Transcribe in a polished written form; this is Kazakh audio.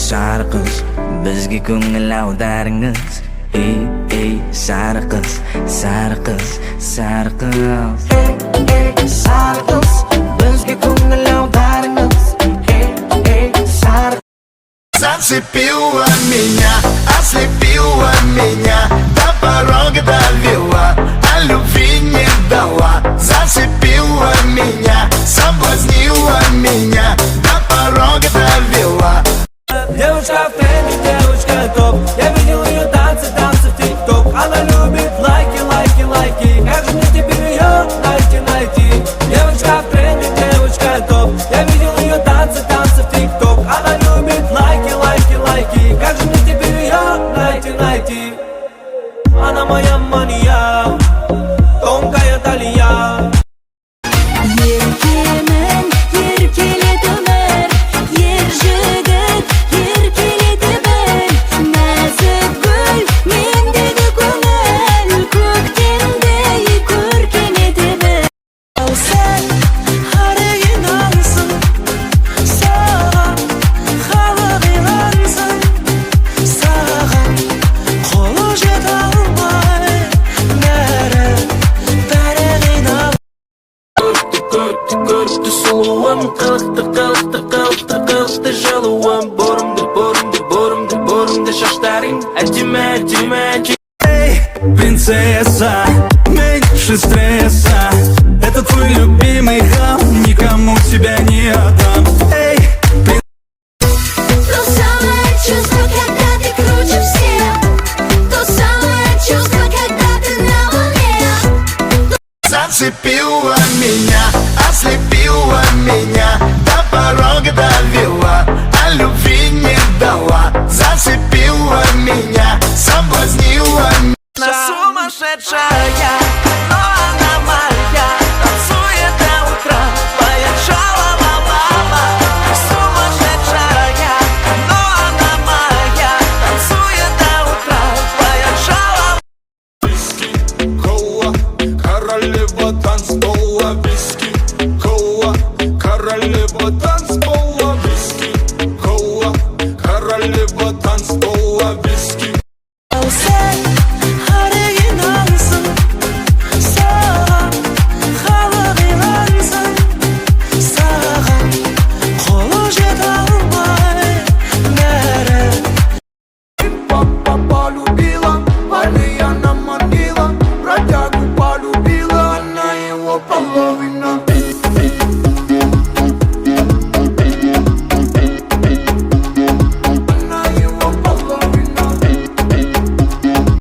sari qiz, bizga ko'ngil avdaringiz. Ey sari qiz, sari qiz, sari qiz. Sari qiz, bizga ko'ngil avdaringiz. Sari Зацепила меня, ослепила меня, до порога довела, а любви не дала. Зацепила меня, соблазнила меня, до порога довела. Девушка в тренде, девушка топ. Я видел ее танцы в тик-ток. Она любит лайки, лайки, лайки. Как же мне теперь ее найти? Девушка в тренде, девушка топ. Я видел ее танцы в тик-ток. Она любит лайки, лайки, лайки. Как же мне теперь ее найти? Она моя мания, тонкая талия. Еркемен, еркелетіп өмір, ер жігіт, еркелетіп біл. Нәзік гүл, мендегі көңіл, көктемдей көркем біл. Ал сән, қарайын алсын, саған халық илансын. Саған қолы жете алмай, бәрі қинап. Көрді сұлуым, қылықты жылуым. Борымды шаштарың әдемі. Эй, принцесса,